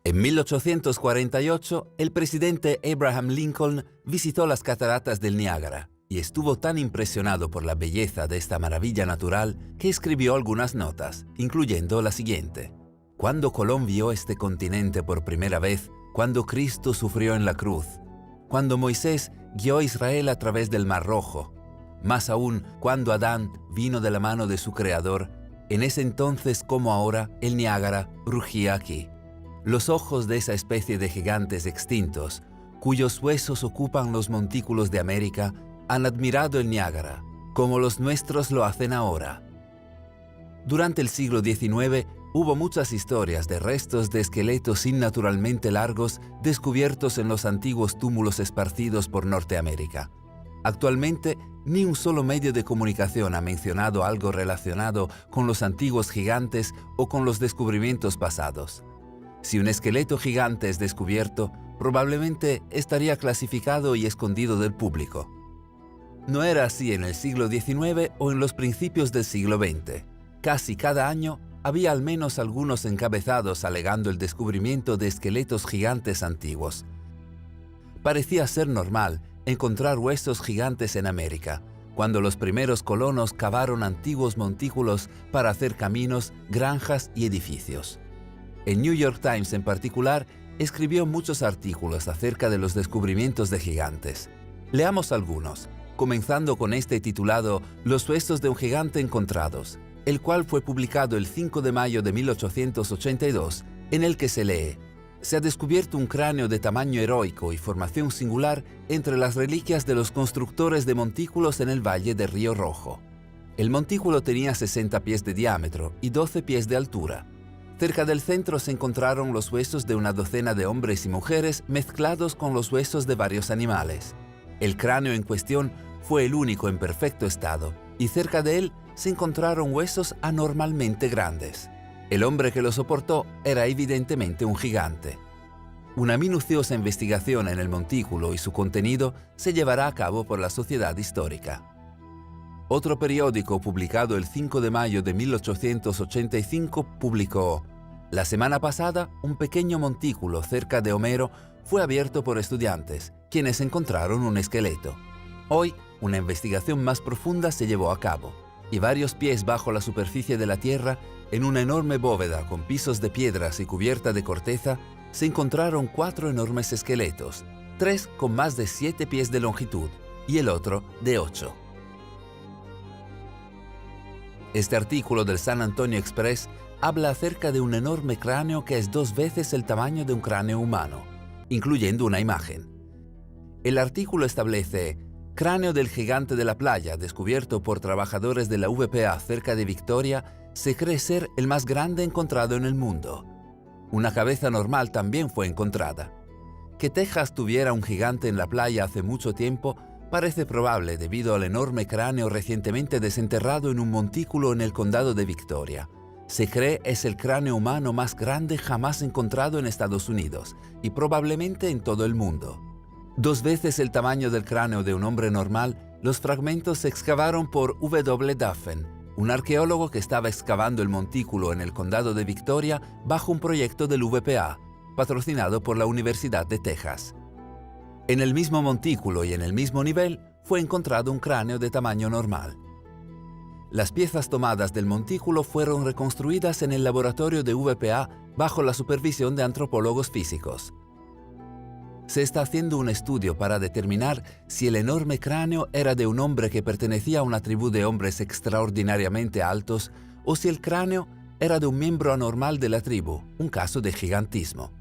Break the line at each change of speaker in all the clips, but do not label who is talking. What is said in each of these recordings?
En 1848, el presidente Abraham Lincoln visitó las cataratas del Niágara y estuvo tan impresionado por la belleza de esta maravilla natural que escribió algunas notas, incluyendo la siguiente. Cuando Colón vio este continente por primera vez, cuando Cristo sufrió en la cruz, cuando Moisés guió a Israel a través del Mar Rojo, más aún cuando Adán vino de la mano de su Creador, en ese entonces como ahora el Niágara rugía aquí. Los ojos de esa especie de gigantes extintos, cuyos huesos ocupan los montículos de América, han admirado el Niágara, como los nuestros lo hacen ahora. Durante el siglo XIX hubo muchas historias de restos de esqueletos innaturalmente largos descubiertos en los antiguos túmulos esparcidos por Norteamérica. Actualmente, ni un solo medio de comunicación ha mencionado algo relacionado con los antiguos gigantes o con los descubrimientos pasados. Si un esqueleto gigante es descubierto, probablemente estaría clasificado y escondido del público. No era así en el siglo XIX o en los principios del siglo XX. Casi cada año había al menos algunos encabezados alegando el descubrimiento de esqueletos gigantes antiguos. Parecía ser normal encontrar huesos gigantes en América, cuando los primeros colonos cavaron antiguos montículos para hacer caminos, granjas y edificios. El New York Times en particular escribió muchos artículos acerca de los descubrimientos de gigantes. Leamos algunos, comenzando con este titulado Los huesos de un gigante encontrados, el cual fue publicado el 5 de mayo de 1882, en el que se lee: se ha descubierto un cráneo de tamaño heroico y formación singular entre las reliquias de los constructores de montículos en el valle de Río Rojo. El montículo tenía 60 pies de diámetro y 12 pies de altura. Cerca del centro se encontraron los huesos de una docena de hombres y mujeres mezclados con los huesos de varios animales. El cráneo en cuestión fue el único en perfecto estado, y cerca de él se encontraron huesos anormalmente grandes. El hombre que lo soportó era evidentemente un gigante. Una minuciosa investigación en el montículo y su contenido se llevará a cabo por la Sociedad Histórica. Otro periódico publicado el 5 de mayo de 1885 publicó: la semana pasada, un pequeño montículo cerca de Homero fue abierto por estudiantes, quienes encontraron un esqueleto. Hoy, una investigación más profunda se llevó a cabo, y varios pies bajo la superficie de la Tierra, en una enorme bóveda con pisos de piedras y cubierta de corteza, se encontraron 4 enormes esqueletos, 3 con más de 7 pies de longitud y el otro de 8. Este artículo del San Antonio Express habla acerca de un enorme cráneo que es 2 veces el tamaño de un cráneo humano, incluyendo una imagen. El artículo establece: cráneo del gigante de la playa, descubierto por trabajadores de la VPA cerca de Victoria, se cree ser el más grande encontrado en el mundo. Una cabeza normal también fue encontrada. Que Texas tuviera un gigante en la playa hace mucho tiempo parece probable debido al enorme cráneo recientemente desenterrado en un montículo en el condado de Victoria. Se cree es el cráneo humano más grande jamás encontrado en Estados Unidos y probablemente en todo el mundo. 2 veces el tamaño del cráneo de un hombre normal, los fragmentos se excavaron por W. Duffen, un arqueólogo que estaba excavando el montículo en el condado de Victoria bajo un proyecto del VPA, patrocinado por la Universidad de Texas. En el mismo montículo y en el mismo nivel fue encontrado un cráneo de tamaño normal. Las piezas tomadas del montículo fueron reconstruidas en el laboratorio de VPA bajo la supervisión de antropólogos físicos. Se está haciendo un estudio para determinar si el enorme cráneo era de un hombre que pertenecía a una tribu de hombres extraordinariamente altos o si el cráneo era de un miembro anormal de la tribu, un caso de gigantismo.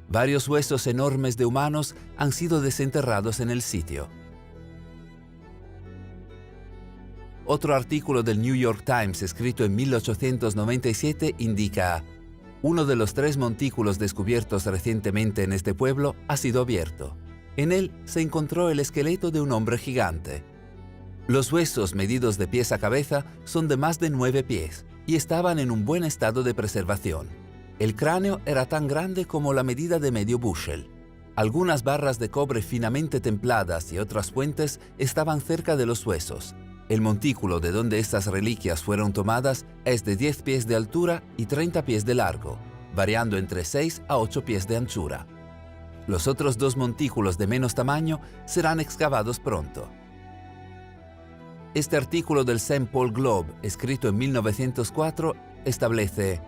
Varios huesos enormes de humanos han sido desenterrados en el sitio. Otro artículo del New York Times escrito en 1897 indica: uno de los 3 montículos descubiertos recientemente en este pueblo ha sido abierto. En él se encontró el esqueleto de un hombre gigante. Los huesos medidos de pies a cabeza son de más de 9 pies y estaban en un buen estado de preservación. El cráneo era tan grande como la medida de medio bushel. Algunas barras de cobre finamente templadas y otras fuentes estaban cerca de los huesos. El montículo de donde estas reliquias fueron tomadas es de 10 pies de altura y 30 pies de largo, variando entre 6 a 8 pies de anchura. Los otros 2 montículos de menos tamaño serán excavados pronto. Este artículo del St. Paul Globe, escrito en 1904, establece: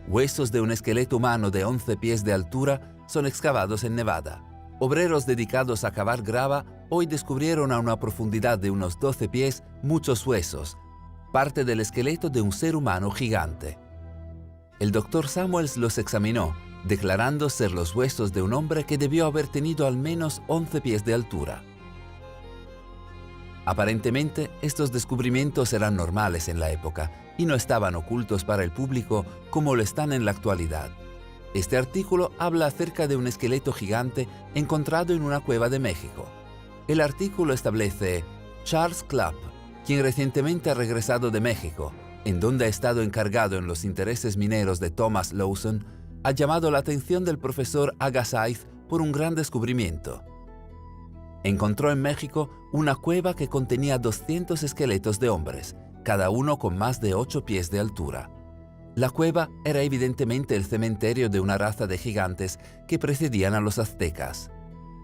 huesos de un esqueleto humano de 11 pies de altura son excavados en Nevada. Obreros dedicados a cavar grava hoy descubrieron a una profundidad de unos 12 pies muchos huesos, parte del esqueleto de un ser humano gigante. El Dr. Samuels los examinó, declarando ser los huesos de un hombre que debió haber tenido al menos 11 pies de altura. Aparentemente, estos descubrimientos eran normales en la época y no estaban ocultos para el público como lo están en la actualidad. Este artículo habla acerca de un esqueleto gigante encontrado en una cueva de México. El artículo establece: Charles Clapp, quien recientemente ha regresado de México, en donde ha estado encargado en los intereses mineros de Thomas Lawson, ha llamado la atención del profesor Agassiz por un gran descubrimiento. Encontró en México una cueva que contenía 200 esqueletos de hombres, cada uno con más de 8 pies de altura. La cueva era evidentemente el cementerio de una raza de gigantes que precedían a los aztecas.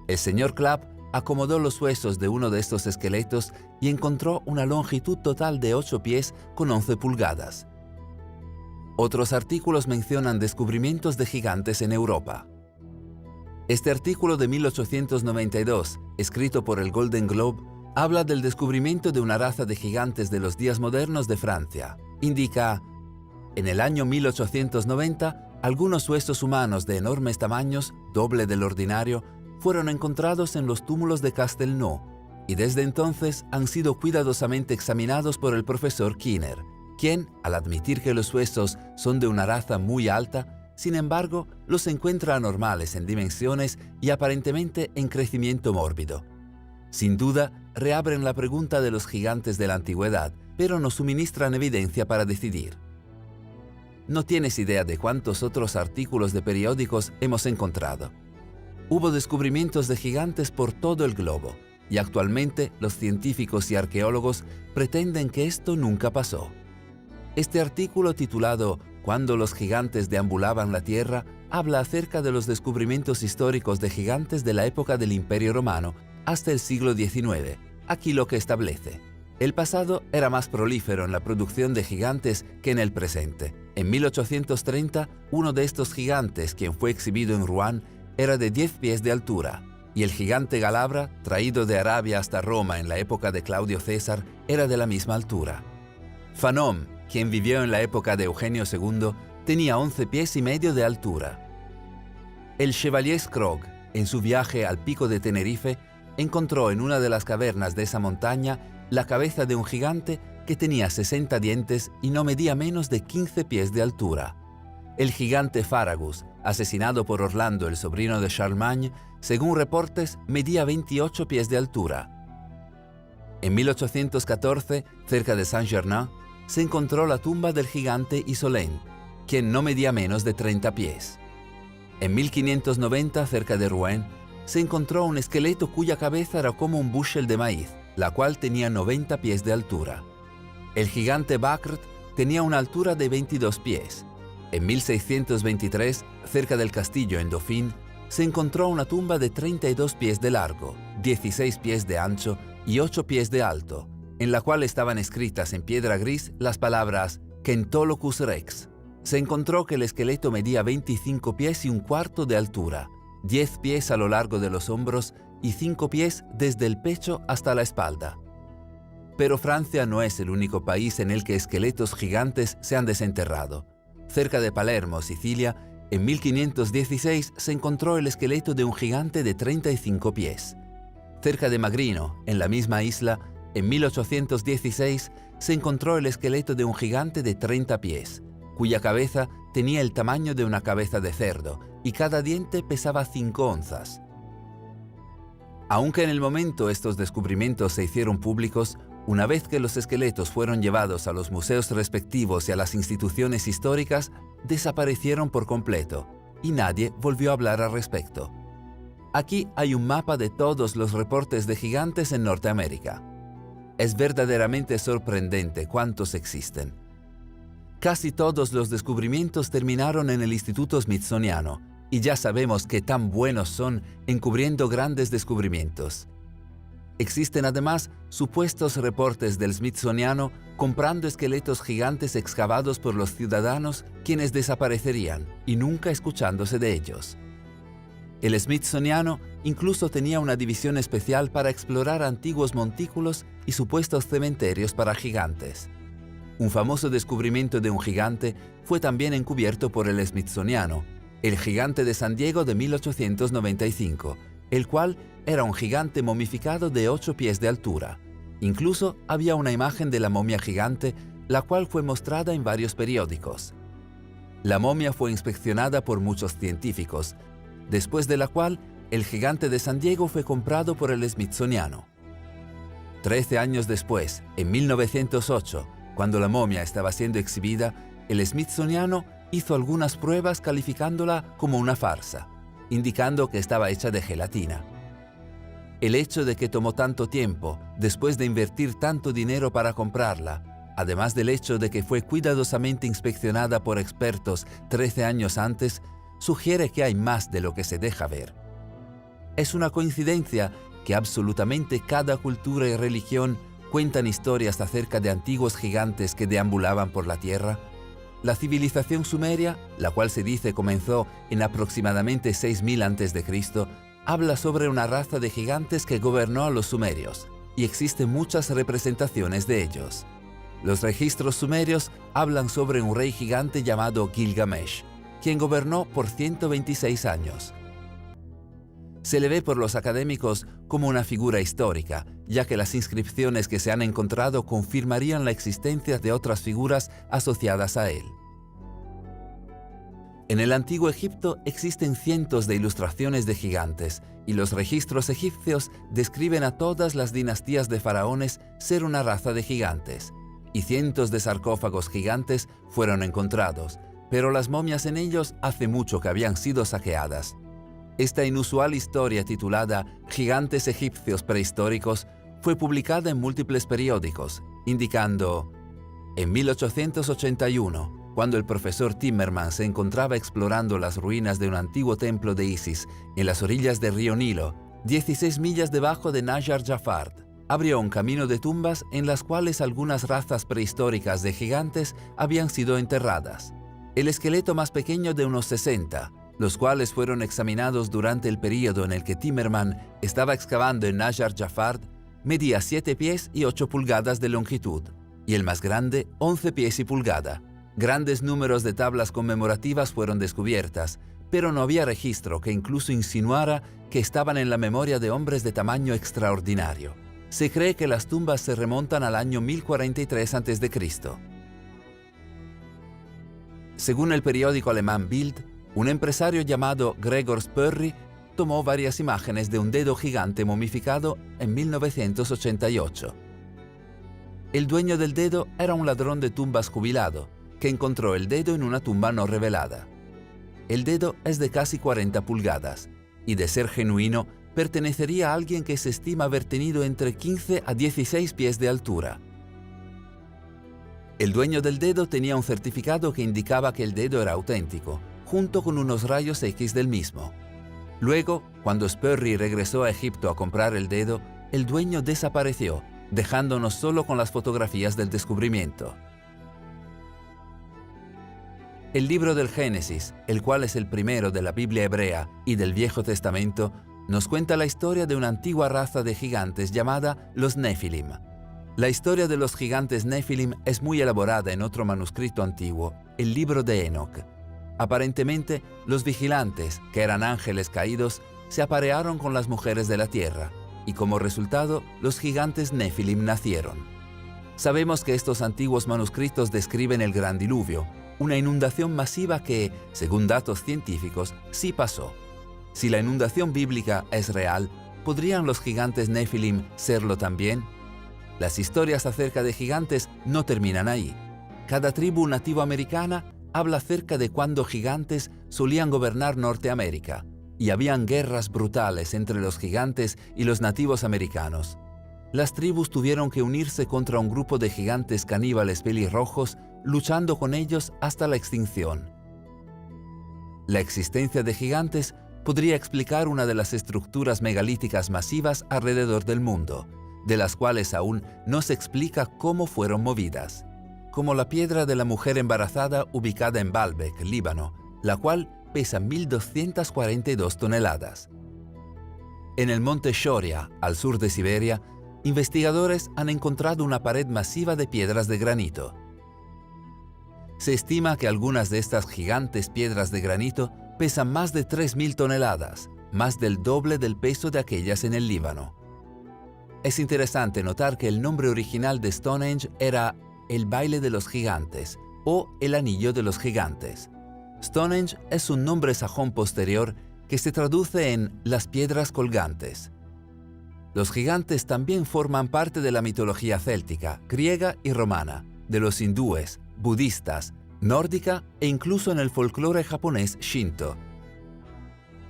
El señor Clapp acomodó los huesos de uno de estos esqueletos y encontró una longitud total de 8 pies con 11 pulgadas. Otros artículos mencionan descubrimientos de gigantes en Europa. Este artículo de 1892, escrito por el Golden Globe, habla del descubrimiento de una raza de gigantes de los días modernos de Francia. Indica: en el año 1890, algunos huesos humanos de enormes tamaños, doble del ordinario, fueron encontrados en los túmulos de Castelnau, y desde entonces han sido cuidadosamente examinados por el profesor Kinner, quien, al admitir que los huesos son de una raza muy alta, sin embargo, los encuentra anormales en dimensiones y aparentemente en crecimiento mórbido. Sin duda, reabren la pregunta de los gigantes de la antigüedad, pero nos suministran evidencia para decidir. No tienes idea de cuántos otros artículos de periódicos hemos encontrado. Hubo descubrimientos de gigantes por todo el globo, y actualmente los científicos y arqueólogos pretenden que esto nunca pasó. Este artículo titulado «Cuando los gigantes deambulaban la Tierra» habla acerca de los descubrimientos históricos de gigantes de la época del Imperio Romano hasta el siglo XIX. Aquí lo que establece: el pasado era más prolífero en la producción de gigantes que en el presente. En 1830, uno de estos gigantes, quien fue exhibido en Rouen, era de 10 pies de altura, y el gigante Galabra, traído de Arabia hasta Roma en la época de Claudio César, era de la misma altura. Fanon, quien vivió en la época de Eugenio II, tenía 11 pies y medio de altura. El Chevalier Scrogg, en su viaje al pico de Tenerife, encontró en una de las cavernas de esa montaña la cabeza de un gigante que tenía 60 dientes y no medía menos de 15 pies de altura. El gigante Faragus, asesinado por Orlando, el sobrino de Charlemagne, según reportes, medía 28 pies de altura. En 1814, cerca de Saint-Germain, se encontró la tumba del gigante Isolén, quien no medía menos de 30 pies. En 1590, cerca de Rouen, se encontró un esqueleto cuya cabeza era como un bushel de maíz, la cual tenía 90 pies de altura. El gigante Bacrt tenía una altura de 22 pies. En 1623, cerca del castillo en Dauphin, se encontró una tumba de 32 pies de largo, 16 pies de ancho y 8 pies de alto, en la cual estaban escritas en piedra gris las palabras Kentolicus Rex. Se encontró que el esqueleto medía 25 pies y un cuarto de altura, 10 pies a lo largo de los hombros y 5 pies desde el pecho hasta la espalda. Pero Francia no es el único país en el que esqueletos gigantes se han desenterrado. Cerca de Palermo, Sicilia, en 1516 se encontró el esqueleto de un gigante de 35 pies. Cerca de Magrino, en la misma isla, en 1816 se encontró el esqueleto de un gigante de 30 pies, cuya cabeza tenía el tamaño de una cabeza de cerdo y cada diente pesaba 5 onzas. Aunque en el momento estos descubrimientos se hicieron públicos, una vez que los esqueletos fueron llevados a los museos respectivos y a las instituciones históricas, desaparecieron por completo y nadie volvió a hablar al respecto. Aquí hay un mapa de todos los reportes de gigantes en Norteamérica. Es verdaderamente sorprendente cuántos existen. Casi todos los descubrimientos terminaron en el Instituto Smithsoniano, y ya sabemos qué tan buenos son encubriendo grandes descubrimientos. Existen además supuestos reportes del Smithsoniano comprando esqueletos gigantes excavados por los ciudadanos quienes desaparecerían y nunca escuchándose de ellos. El Smithsoniano incluso tenía una división especial para explorar antiguos montículos y supuestos cementerios para gigantes. Un famoso descubrimiento de un gigante fue también encubierto por el Smithsoniano, el gigante de San Diego de 1895, el cual era un gigante momificado de 8 pies de altura. Incluso había una imagen de la momia gigante, la cual fue mostrada en varios periódicos. La momia fue inspeccionada por muchos científicos, después de la cual el gigante de San Diego fue comprado por el Smithsoniano. 13 años después, en 1908, cuando la momia estaba siendo exhibida, el Smithsoniano hizo algunas pruebas calificándola como una farsa, indicando que estaba hecha de gelatina. El hecho de que tomó tanto tiempo, después de invertir tanto dinero para comprarla, además del hecho de que fue cuidadosamente inspeccionada por expertos 13 años antes, sugiere que hay más de lo que se deja ver. Es una coincidencia que absolutamente cada cultura y religión cuentan historias acerca de antiguos gigantes que deambulaban por la tierra. La civilización sumeria, la cual se dice comenzó en aproximadamente 6000 a.C., habla sobre una raza de gigantes que gobernó a los sumerios, y existen muchas representaciones de ellos. Los registros sumerios hablan sobre un rey gigante llamado Gilgamesh, quien gobernó por 126 años. Se le ve por los académicos como una figura histórica, ya que las inscripciones que se han encontrado confirmarían la existencia de otras figuras asociadas a él. En el Antiguo Egipto existen cientos de ilustraciones de gigantes, y los registros egipcios describen a todas las dinastías de faraones ser una raza de gigantes, y cientos de sarcófagos gigantes fueron encontrados, pero las momias en ellos hace mucho que habían sido saqueadas. Esta inusual historia titulada Gigantes egipcios prehistóricos fue publicada en múltiples periódicos, indicando: en 1881, cuando el profesor Timmerman se encontraba explorando las ruinas de un antiguo templo de Isis en las orillas del río Nilo, 16 millas debajo de Najar Jafard, abrió un camino de tumbas en las cuales algunas razas prehistóricas de gigantes habían sido enterradas. El esqueleto más pequeño de unos 60, los cuales fueron examinados durante el período en el que Timmerman estaba excavando en Najar Jafard, medía 7 pies y 8 pulgadas de longitud, y el más grande 11 pies y pulgada. Grandes números de tablas conmemorativas fueron descubiertas, pero no había registro que incluso insinuara que estaban en la memoria de hombres de tamaño extraordinario. Se cree que las tumbas se remontan al año 1043 a.C. Según el periódico alemán Bild, un empresario llamado Gregor Spörri tomó varias imágenes de un dedo gigante momificado en 1988. El dueño del dedo era un ladrón de tumbas jubilado, que encontró el dedo en una tumba no revelada. El dedo es de casi 40 pulgadas, y de ser genuino, pertenecería a alguien que se estima haber tenido entre 15 a 16 pies de altura. El dueño del dedo tenía un certificado que indicaba que el dedo era auténtico, junto con unos rayos X del mismo. Luego, cuando Spörri regresó a Egipto a comprar el dedo, el dueño desapareció, dejándonos solo con las fotografías del descubrimiento. El libro del Génesis, el cual es el primero de la Biblia hebrea y del Viejo Testamento, nos cuenta la historia de una antigua raza de gigantes llamada los Nefilim. La historia de los gigantes Nefilim es muy elaborada en otro manuscrito antiguo, el libro de Enoch. Aparentemente, los vigilantes, que eran ángeles caídos, se aparearon con las mujeres de la tierra, y como resultado, los gigantes Nefilim nacieron. Sabemos que estos antiguos manuscritos describen el gran diluvio, una inundación masiva que, según datos científicos, sí pasó. Si la inundación bíblica es real, ¿podrían los gigantes Nefilim serlo también? Las historias acerca de gigantes no terminan ahí. Cada tribu nativoamericana habla acerca de cuando gigantes solían gobernar Norteamérica, y habían guerras brutales entre los gigantes y los nativos americanos. Las tribus tuvieron que unirse contra un grupo de gigantes caníbales pelirrojos luchando con ellos hasta la extinción. La existencia de gigantes podría explicar una de las estructuras megalíticas masivas alrededor del mundo, de las cuales aún no se explica cómo fueron movidas, como la piedra de la mujer embarazada ubicada en Baalbek, Líbano, la cual pesa 1.242 toneladas. En el monte Shoria, al sur de Siberia, investigadores han encontrado una pared masiva de piedras de granito. Se estima que algunas de estas gigantes piedras de granito pesan más de 3.000 toneladas, más del doble del peso de aquellas en el Líbano. Es interesante notar que el nombre original de Stonehenge era el baile de los gigantes o el anillo de los gigantes. Stonehenge es un nombre sajón posterior que se traduce en las piedras colgantes. Los gigantes también forman parte de la mitología céltica, griega y romana, de los hindúes, budistas, nórdica e incluso en el folclore japonés Shinto.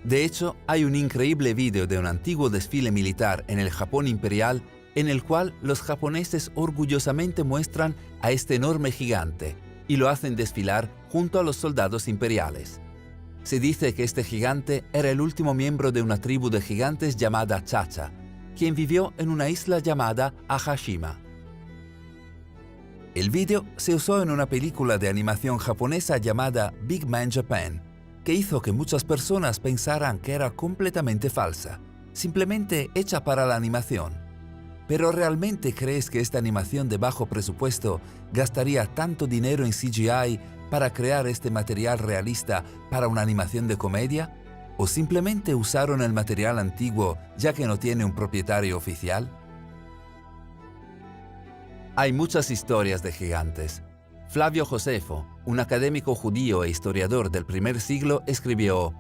De hecho, hay un increíble vídeo de un antiguo desfile militar en el Japón imperial en el cual los japoneses orgullosamente muestran a este enorme gigante y lo hacen desfilar junto a los soldados imperiales. Se dice que este gigante era el último miembro de una tribu de gigantes llamada Chacha, quien vivió en una isla llamada Ahashima. El vídeo se usó en una película de animación japonesa llamada Big Man Japan, que hizo que muchas personas pensaran que era completamente falsa, simplemente hecha para la animación. ¿Pero realmente crees que esta animación de bajo presupuesto gastaría tanto dinero en CGI para crear este material realista para una animación de comedia? ¿O simplemente usaron el material antiguo ya que no tiene un propietario oficial? Hay muchas historias de gigantes. Flavio Josefo, un académico judío e historiador del primer siglo, escribió: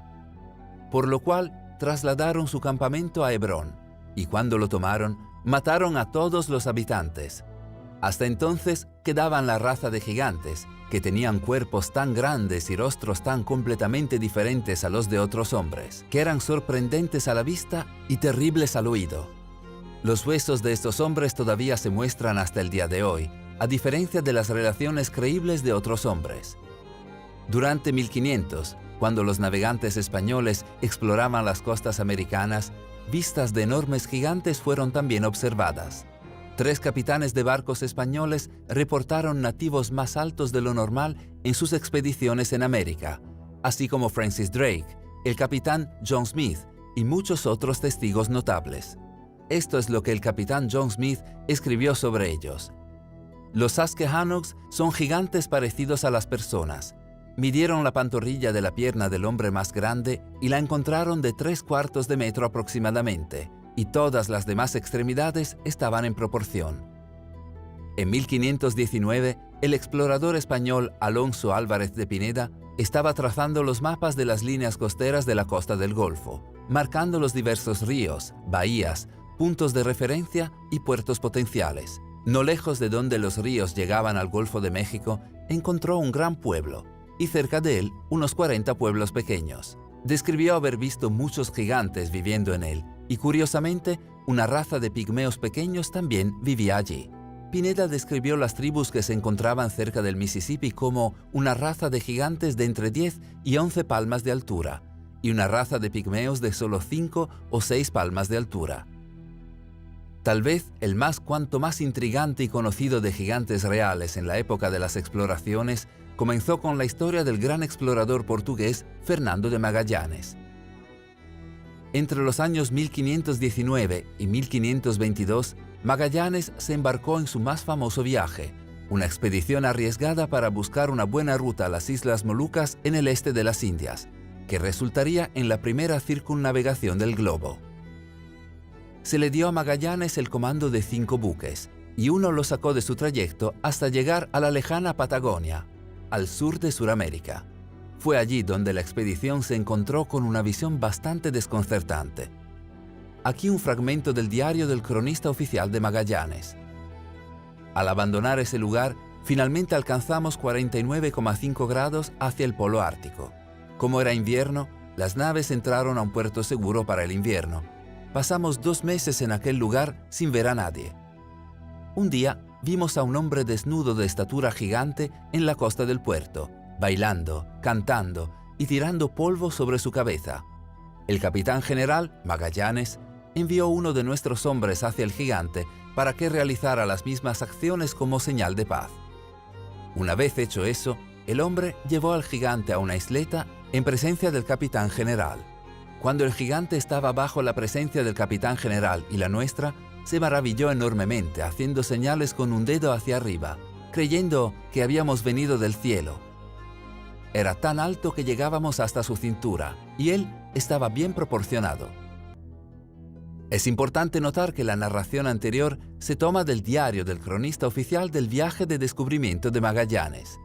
por lo cual trasladaron su campamento a Hebrón, y cuando lo tomaron, mataron a todos los habitantes. Hasta entonces quedaban la raza de gigantes, que tenían cuerpos tan grandes y rostros tan completamente diferentes a los de otros hombres, que eran sorprendentes a la vista y terribles al oído. Los huesos de estos hombres todavía se muestran hasta el día de hoy, a diferencia de las relaciones creíbles de otros hombres. Durante 1500, cuando los navegantes españoles exploraban las costas americanas, vistas de enormes gigantes fueron también observadas. 3 capitanes de barcos españoles reportaron nativos más altos de lo normal en sus expediciones en América, así como Francis Drake, el capitán John Smith y muchos otros testigos notables. Esto es lo que el capitán John Smith escribió sobre ellos. Los Susquehannocks son gigantes parecidos a las personas. Midieron la pantorrilla de la pierna del hombre más grande y la encontraron de 3/4 de metro aproximadamente, y todas las demás extremidades estaban en proporción. En 1519, el explorador español Alonso Álvarez de Pineda estaba trazando los mapas de las líneas costeras de la costa del Golfo, marcando los diversos ríos, bahías, puntos de referencia y puertos potenciales. No lejos de donde los ríos llegaban al Golfo de México, encontró un gran pueblo, y cerca de él unos 40 pueblos pequeños. Describió haber visto muchos gigantes viviendo en él, y curiosamente, una raza de pigmeos pequeños también vivía allí. Pineda describió las tribus que se encontraban cerca del Mississippi como una raza de gigantes de entre 10 y 11 palmas de altura, y una raza de pigmeos de solo 5 o 6 palmas de altura. Tal vez el cuanto más intrigante y conocido de gigantes reales en la época de las exploraciones comenzó con la historia del gran explorador portugués Fernando de Magallanes. Entre los años 1519 y 1522, Magallanes se embarcó en su más famoso viaje, una expedición arriesgada para buscar una buena ruta a las Islas Molucas en el este de las Indias, que resultaría en la primera circunnavegación del globo. Se le dio a Magallanes el comando de 5 buques, y uno lo sacó de su trayecto hasta llegar a la lejana Patagonia, al sur de Sudamérica. Fue allí donde la expedición se encontró con una visión bastante desconcertante. Aquí un fragmento del diario del cronista oficial de Magallanes. Al abandonar ese lugar, finalmente alcanzamos 49,5 grados hacia el polo ártico. Como era invierno, las naves entraron a un puerto seguro para el invierno. Pasamos 2 meses en aquel lugar sin ver a nadie. Un día, vimos a un hombre desnudo de estatura gigante en la costa del puerto, bailando, cantando y tirando polvo sobre su cabeza. El capitán general, Magallanes, envió uno de nuestros hombres hacia el gigante para que realizara las mismas acciones como señal de paz. Una vez hecho eso, el hombre llevó al gigante a una isleta en presencia del capitán general. Cuando el gigante estaba bajo la presencia del capitán general y la nuestra, se maravilló enormemente, haciendo señales con un dedo hacia arriba, creyendo que habíamos venido del cielo. Era tan alto que llegábamos hasta su cintura, y él estaba bien proporcionado. Es importante notar que la narración anterior se toma del diario del cronista oficial del viaje de descubrimiento de Magallanes.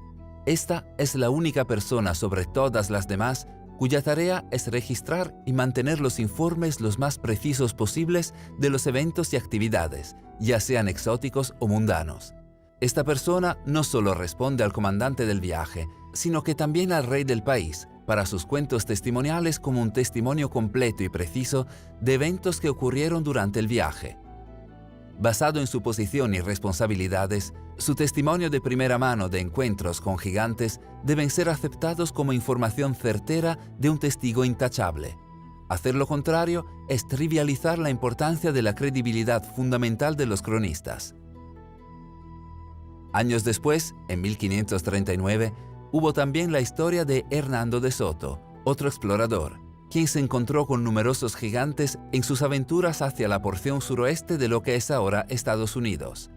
Esta es la única persona sobre todas las demás cuya tarea es registrar y mantener los informes los más precisos posibles de los eventos y actividades, ya sean exóticos o mundanos. Esta persona no solo responde al comandante del viaje, sino que también al rey del país, para sus cuentos testimoniales como un testimonio completo y preciso de eventos que ocurrieron durante el viaje. Basado en su posición y responsabilidades, su testimonio de primera mano de encuentros con gigantes deben ser aceptados como información certera de un testigo intachable. Hacer lo contrario es trivializar la importancia de la credibilidad fundamental de los cronistas. Años después, en 1539, hubo también la historia de Hernando de Soto, otro explorador, quien se encontró con numerosos gigantes en sus aventuras hacia la porción suroeste de lo que es ahora Estados Unidos.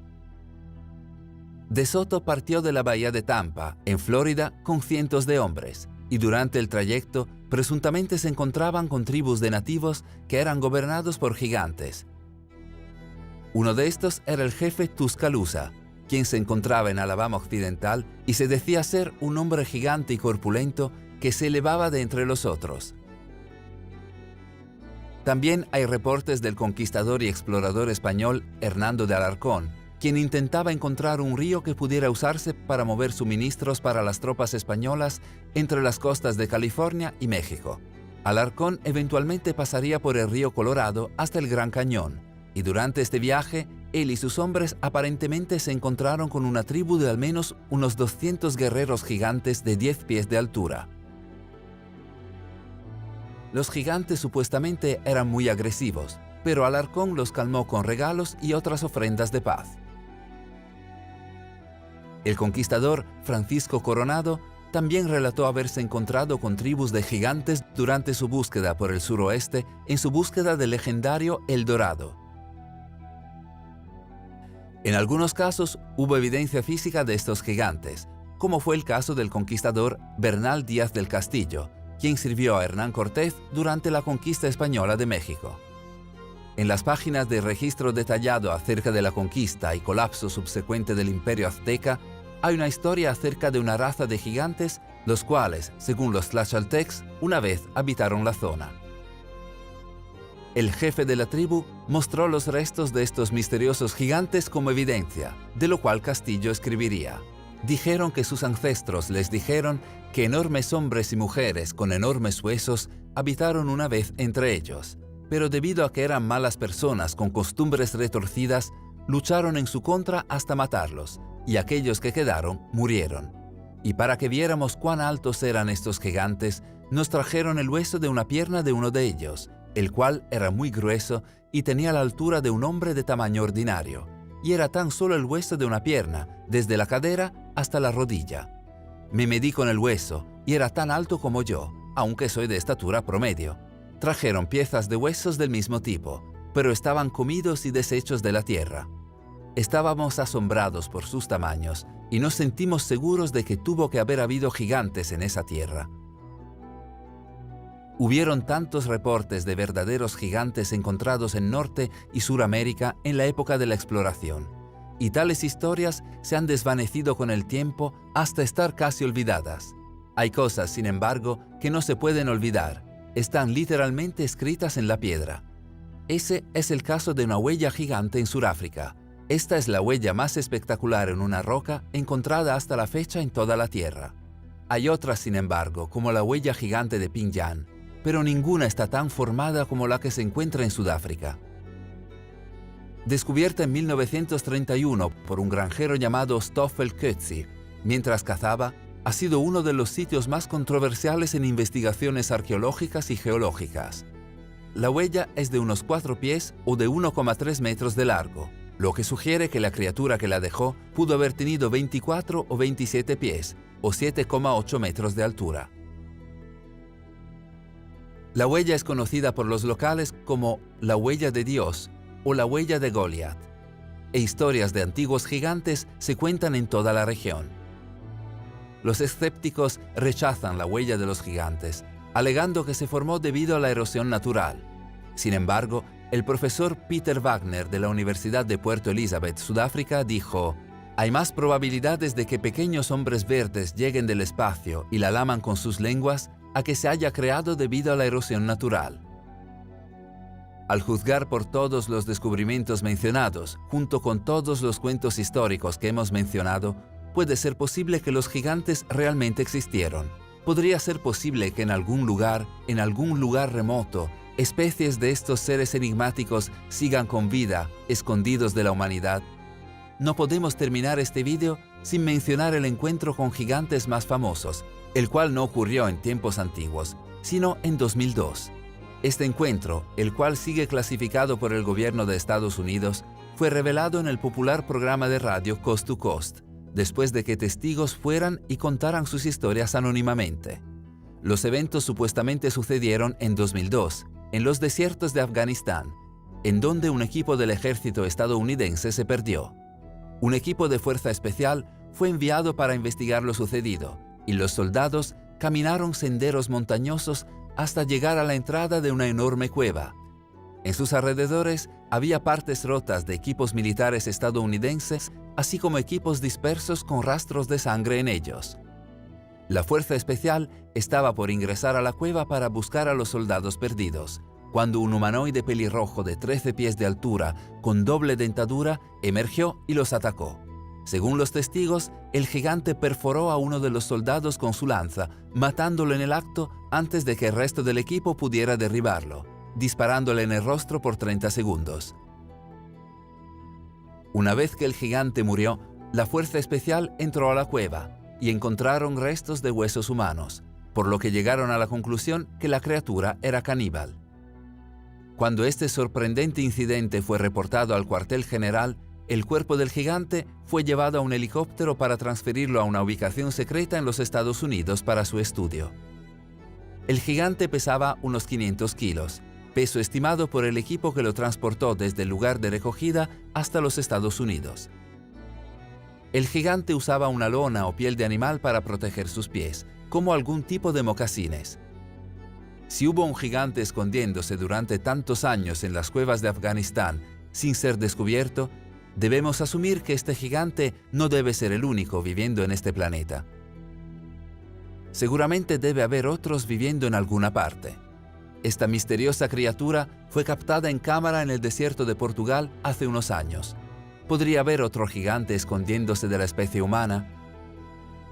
De Soto partió de la bahía de Tampa, en Florida, con cientos de hombres, y durante el trayecto presuntamente se encontraban con tribus de nativos que eran gobernados por gigantes. Uno de estos era el jefe Tuscaloosa, quien se encontraba en Alabama Occidental y se decía ser un hombre gigante y corpulento que se elevaba de entre los otros. También hay reportes del conquistador y explorador español Hernando de Alarcón, quien intentaba encontrar un río que pudiera usarse para mover suministros para las tropas españolas entre las costas de California y México. Alarcón eventualmente pasaría por el río Colorado hasta el Gran Cañón, y durante este viaje, él y sus hombres aparentemente se encontraron con una tribu de al menos unos 200 guerreros gigantes de 10 pies de altura. Los gigantes supuestamente eran muy agresivos, pero Alarcón los calmó con regalos y otras ofrendas de paz. El conquistador Francisco Coronado también relató haberse encontrado con tribus de gigantes durante su búsqueda por el suroeste en su búsqueda del legendario El Dorado. En algunos casos hubo evidencia física de estos gigantes, como fue el caso del conquistador Bernal Díaz del Castillo, quien sirvió a Hernán Cortés durante la conquista española de México. En las páginas de registro detallado acerca de la conquista y colapso subsecuente del Imperio Azteca, hay una historia acerca de una raza de gigantes, los cuales, según los tlaxcaltecs, una vez habitaron la zona. El jefe de la tribu mostró los restos de estos misteriosos gigantes como evidencia, de lo cual Castillo escribiría: dijeron que sus ancestros les dijeron que enormes hombres y mujeres con enormes huesos habitaron una vez entre ellos, pero debido a que eran malas personas con costumbres retorcidas, lucharon en su contra hasta matarlos, y aquellos que quedaron murieron. Y para que viéramos cuán altos eran estos gigantes, nos trajeron el hueso de una pierna de uno de ellos, el cual era muy grueso y tenía la altura de un hombre de tamaño ordinario, y era tan solo el hueso de una pierna, desde la cadera hasta la rodilla. Me medí con el hueso, y era tan alto como yo, aunque soy de estatura promedio. Trajeron piezas de huesos del mismo tipo, pero estaban comidos y deshechos de la tierra. Estábamos asombrados por sus tamaños y nos sentimos seguros de que tuvo que haber habido gigantes en esa tierra. Hubieron tantos reportes de verdaderos gigantes encontrados en Norte y Suramérica en la época de la exploración, y tales historias se han desvanecido con el tiempo hasta estar casi olvidadas. Hay cosas, sin embargo, que no se pueden olvidar. Están literalmente escritas en la piedra. Ese es el caso de una huella gigante en Suráfrica. Esta es la huella más espectacular en una roca encontrada hasta la fecha en toda la Tierra. Hay otras, sin embargo, como la huella gigante de Pinjan, pero ninguna está tan formada como la que se encuentra en Sudáfrica. Descubierta en 1931 por un granjero llamado Stoffel Coetzee, mientras cazaba, ha sido uno de los sitios más controversiales en investigaciones arqueológicas y geológicas. La huella es de unos 4 pies o de 1,3 metros de largo, lo que sugiere que la criatura que la dejó pudo haber tenido 24 o 27 pies, o 7,8 metros de altura. La huella es conocida por los locales como la huella de Dios o la huella de Goliat, e historias de antiguos gigantes se cuentan en toda la región. Los escépticos rechazan la huella de los gigantes, alegando que se formó debido a la erosión natural. Sin embargo, el profesor Peter Wagner de la Universidad de Puerto Elizabeth, Sudáfrica, dijo: «Hay más probabilidades de que pequeños hombres verdes lleguen del espacio y la laman con sus lenguas a que se haya creado debido a la erosión natural». Al juzgar por todos los descubrimientos mencionados, junto con todos los cuentos históricos que hemos mencionado, puede ser posible que los gigantes realmente existieron. Podría ser posible que en algún lugar remoto, especies de estos seres enigmáticos sigan con vida, escondidos de la humanidad. No podemos terminar este vídeo sin mencionar el encuentro con gigantes más famosos, el cual no ocurrió en tiempos antiguos, sino en 2002. Este encuentro, el cual sigue clasificado por el gobierno de Estados Unidos, fue revelado en el popular programa de radio Coast to Coast, después de que testigos fueran y contaran sus historias anónimamente. Los eventos supuestamente sucedieron en 2002, en los desiertos de Afganistán, en donde un equipo del ejército estadounidense se perdió. Un equipo de fuerza especial fue enviado para investigar lo sucedido, y los soldados caminaron senderos montañosos hasta llegar a la entrada de una enorme cueva. En sus alrededores había partes rotas de equipos militares estadounidenses, así como equipos dispersos con rastros de sangre en ellos. La fuerza especial estaba por ingresar a la cueva para buscar a los soldados perdidos, cuando un humanoide pelirrojo de 13 pies de altura, con doble dentadura, emergió y los atacó. Según los testigos, el gigante perforó a uno de los soldados con su lanza, matándolo en el acto antes de que el resto del equipo pudiera derribarlo, disparándole en el rostro por 30 segundos. Una vez que el gigante murió, la fuerza especial entró a la cueva y encontraron restos de huesos humanos, por lo que llegaron a la conclusión que la criatura era caníbal. Cuando este sorprendente incidente fue reportado al cuartel general, el cuerpo del gigante fue llevado a un helicóptero para transferirlo a una ubicación secreta en los Estados Unidos para su estudio. El gigante pesaba unos 500 kilos, peso estimado por el equipo que lo transportó desde el lugar de recogida hasta los Estados Unidos. El gigante usaba una lona o piel de animal para proteger sus pies, como algún tipo de mocasines. Si hubo un gigante escondiéndose durante tantos años en las cuevas de Afganistán sin ser descubierto, debemos asumir que este gigante no debe ser el único viviendo en este planeta. Seguramente debe haber otros viviendo en alguna parte. Esta misteriosa criatura fue captada en cámara en el desierto de Portugal hace unos años. ¿Podría haber otro gigante escondiéndose de la especie humana?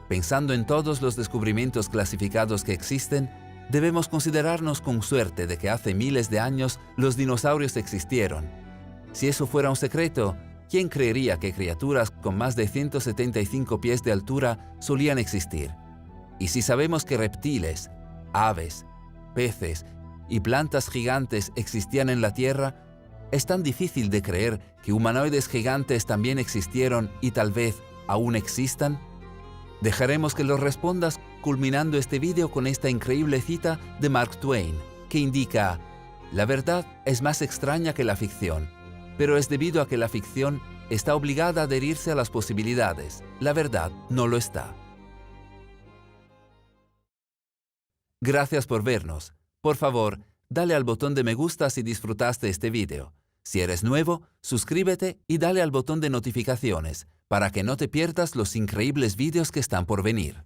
Pensando en todos los descubrimientos clasificados que existen, debemos considerarnos con suerte de que hace miles de años los dinosaurios existieron. Si eso fuera un secreto, ¿quién creería que criaturas con más de 175 pies de altura solían existir? Y si sabemos que reptiles, aves, peces y plantas gigantes existían en la Tierra, es tan difícil de creer que humanoides gigantes también existieron y tal vez aún existan. Dejaremos que lo respondas culminando este vídeo con esta increíble cita de Mark Twain, que indica: «La verdad es más extraña que la ficción, pero es debido a que la ficción está obligada a adherirse a las posibilidades. La verdad no lo está». Gracias por vernos. Por favor, dale al botón de me gusta si disfrutaste este vídeo. Si eres nuevo, suscríbete y dale al botón de notificaciones para que no te pierdas los increíbles vídeos que están por venir.